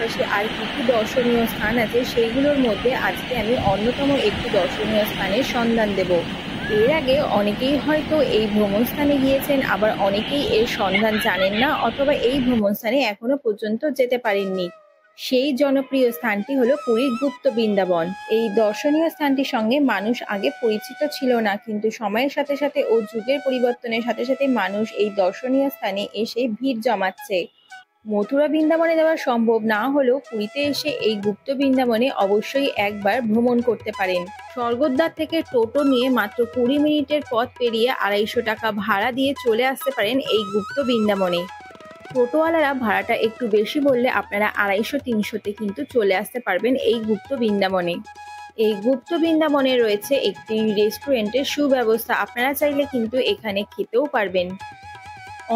পাশাপাশি আর কী কী দর্শনীয় স্থান আছে সেইগুলোর মধ্যে আজকে আমি অন্যতম একটি দর্শনীয় স্থানের সন্ধান দেব। এর আগে অনেকেই হয়তো এই ভ্রমণ স্থানে গিয়েছেন, আবার অনেকেই এর সন্ধান জানেন না অথবা এই ভ্রমণ স্থানে এখনো পর্যন্ত যেতে পারেননি। সেই জনপ্রিয় স্থানটি হলো পুরীর গুপ্ত বৃন্দাবন। এই দর্শনীয় স্থানটির সঙ্গে মানুষ আগে পরিচিত ছিল না, কিন্তু সময়ের সাথে সাথে ও যুগের পরিবর্তনের সাথে সাথে মানুষ এই দর্শনীয় স্থানে এসে ভিড় জমাচ্ছে। মথুরা বৃন্দাবনে যাওয়া সম্ভব না হলেও পুরীতে এসে এই গুপ্ত বৃন্দাবনে অবশ্যই একবার ভ্রমণ করতে পারেন। স্বর্গদ্বার থেকে টোটো নিয়ে মাত্র 20 মিনিটের পথ পেরিয়ে 250 টাকা ভাড়া দিয়ে চলে আসতে পারেন এই গুপ্ত বৃন্দাবনে। টোটোওয়ালারা ভাড়াটা একটু বেশি বললে আপনারা 250-300-তে কিন্তু চলে আসতে পারবেন এই গুপ্ত বৃন্দাবনে। এই গুপ্ত বৃন্দাবনে রয়েছে একটি রেস্টুরেন্টের সুব্যবস্থা, আপনারা চাইলে কিন্তু এখানে খেতেও পারবেন।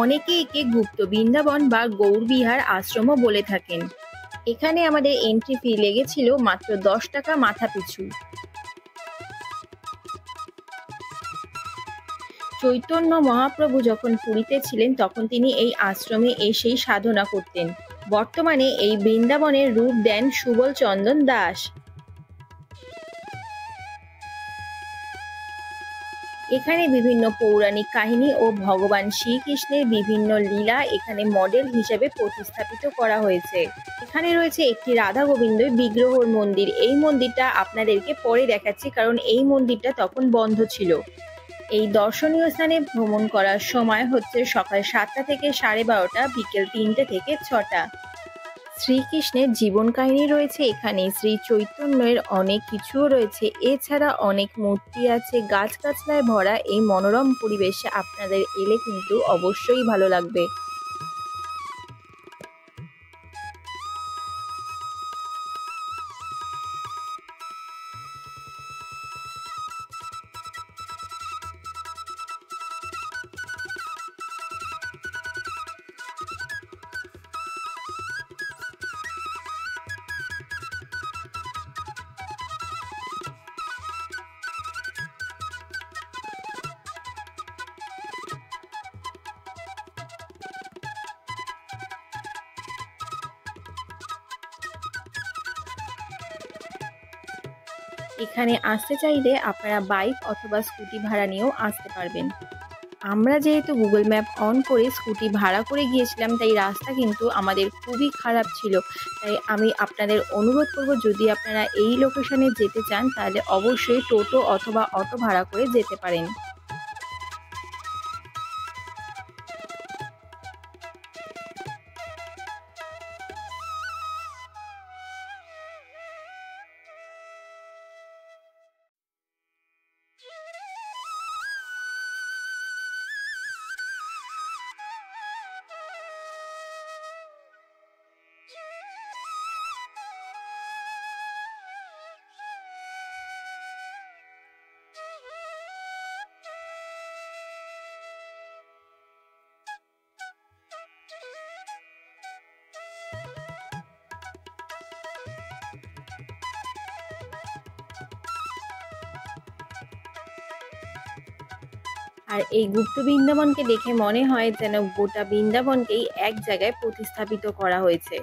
অনেকে একে গুপ্ত বৃন্দাবন বা গৌরবিহার আশ্রমও বলে থাকেন। এখানে আমাদের এন্ট্রি ফি লেগেছিল মাত্র 10 টাকা মাথা পিছু। চৈতন্য মহাপ্রভু যখন পুরীতে ছিলেন তখন তিনি এই আশ্রমে এসেই সাধনা করতেন। বর্তমানে এই বৃন্দাবনের রূপ দেন সুবল চন্দন দাস। এখানে বিভিন্ন পৌরাণিক কাহিনী ও ভগবান শ্রীকৃষ্ণের বিভিন্ন লীলা এখানে মডেল হিসেবে প্রতিস্থাপিত করা হয়েছে। এখানে রয়েছে একটি রাধা গোবিন্দের বিগ্রহর মন্দির। এই মন্দিরটা আপনাদেরকে পরে দেখাচ্ছি, কারণ এই মন্দিরটা তখন বন্ধ ছিল। এই দর্শনীয় স্থানে ভ্রমণ করার সময় হচ্ছে সকাল 7টা থেকে 12:30, বিকেল 3টে থেকে 6টা। শ্রীকৃষ্ণের জীবন কাহিনী রয়েছে এখানে, শ্রী চৈতন্যের অনেক কিছুও রয়েছে। এছাড়া অনেক মূর্তি আছে। গাছগাছলায় ভরা এই মনোরম পরিবেশে আপনাদের এলে কিন্তু অবশ্যই ভালো লাগবে। এখানে আসতে চাইলে আপনারা বাইক অথবা স্কুটি ভাড়া নিয়েও আসতে পারবেন। আমরা যেহেতু গুগল ম্যাপ অন করে স্কুটি ভাড়া করে গিয়েছিলাম, তাই রাস্তা কিন্তু আমাদের খুবই খারাপ ছিল। তাই আমি আপনাদের অনুরোধ করব, যদি আপনারা এই লোকেশনে যেতে চান তাহলে অবশ্যই টোটো অথবা অটো ভাড়া করে যেতে পারেন। আর এই গুপ্ত বৃন্দাবনকে দেখে মনে হয় যেন গোটা বৃন্দাবনকেই এক জায়গায় প্রতিস্থাপিত করা হয়েছে।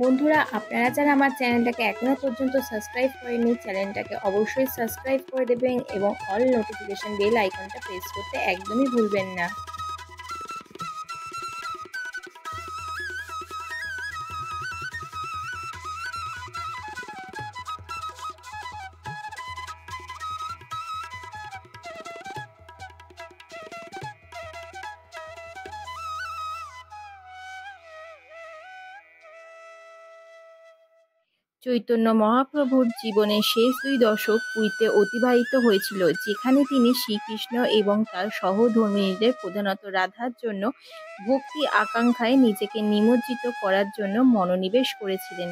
বন্ধুরা, আপনারা যারা আমার চ্যানেলটাকে এখনো পর্যন্ত সাবস্ক্রাইব করেননি, চ্যানেলটাকে অবশ্যই সাবস্ক্রাইব করে দেবেন এবং অল নোটিফিকেশন বেল আইকনটা প্রেস করতে একদমই ভুলবেন না। চৈতন্য মহাপ্রভুর জীবনের শেষ 2 দশক পুরীতে অতিবাহিত হয়েছিল, যেখানে তিনি শ্রীকৃষ্ণ এবং তার সহধর্মিণীদের, প্রধানত রাধার জন্য ভক্তি আকাঙ্ক্ষায় নিজেকে নিমজ্জিত করার জন্য মনোনিবেশ করেছিলেন।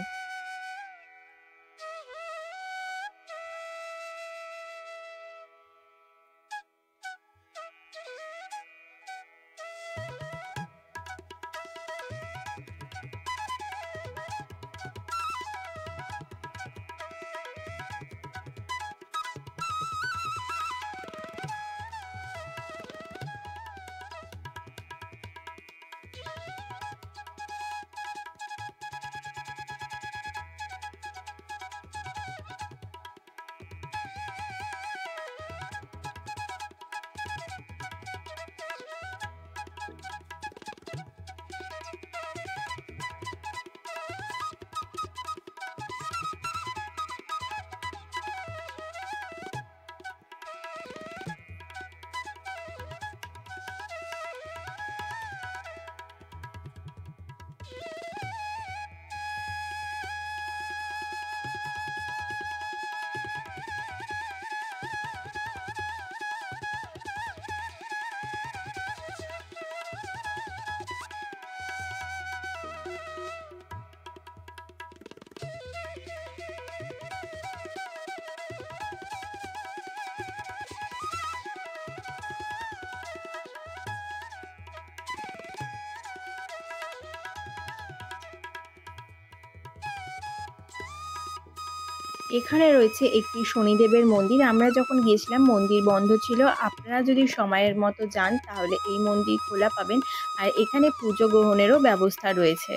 এখানে রয়েছে একটি শনিদেবের মন্দির। আমরা যখন গিয়েছিলাম মন্দির বন্ধ ছিল। আপনারা যদি সময়ের মতো যান তাহলে এই মন্দির খোলা পাবেন। আর এখানে পুজো গ্রহণেরও ব্যবস্থা রয়েছে।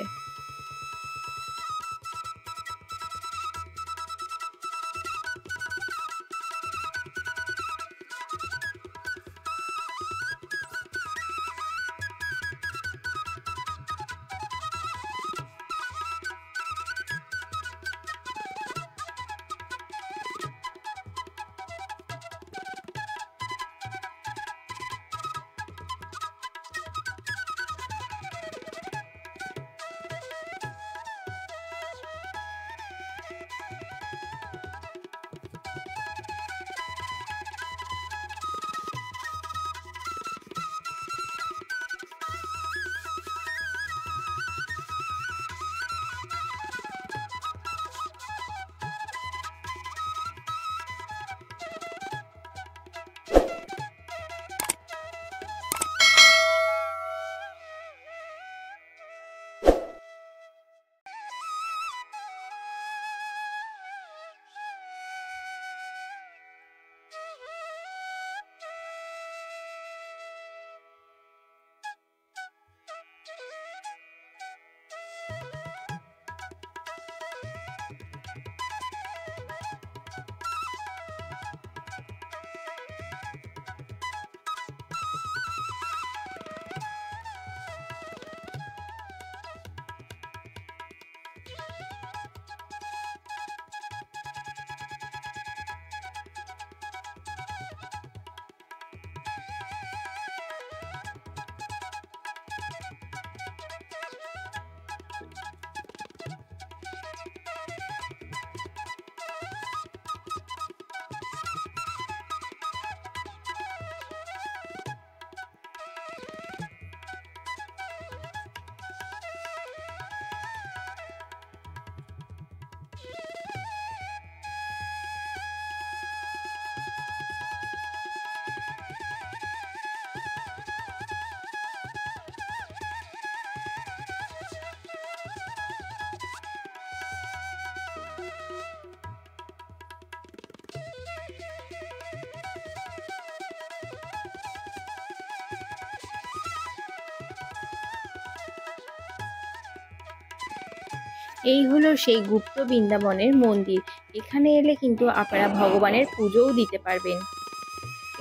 এই হলো সেই গুপ্ত বৃন্দাবনের মন্দির। এখানে এলে কিন্তু আপনারা ভগবানের পুজোও দিতে পারবেন।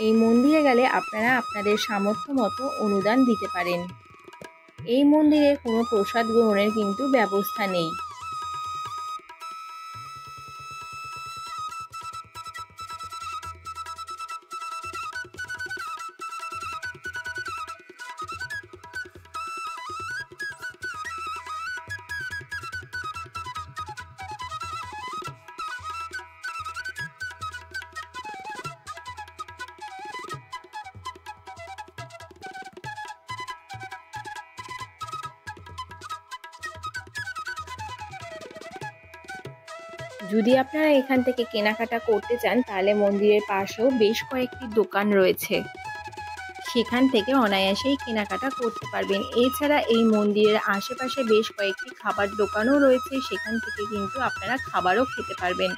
এই মন্দিরে গেলে আপনারা আপনাদের সামর্থ্য মতো অনুদান দিতে পারেন। এই মন্দিরে কোনো প্রসাদ গ্রহণের কিন্তু ব্যবস্থা নেই। যদি আপনারা এখান থেকে কেনাকাটা করতে চান তাহলে মন্দিরের পাশেও বেশ কয়েকটি দোকান রয়েছে, সেখান থেকে অনায়াসেই কেনাকাটা করতে পারবেন। এছাড়া এই মন্দিরের আশেপাশে বেশ কয়েকটি খাবার দোকানও রয়েছে, সেখান থেকে কিন্তু আপনারা খাবারও খেতে পারবেন।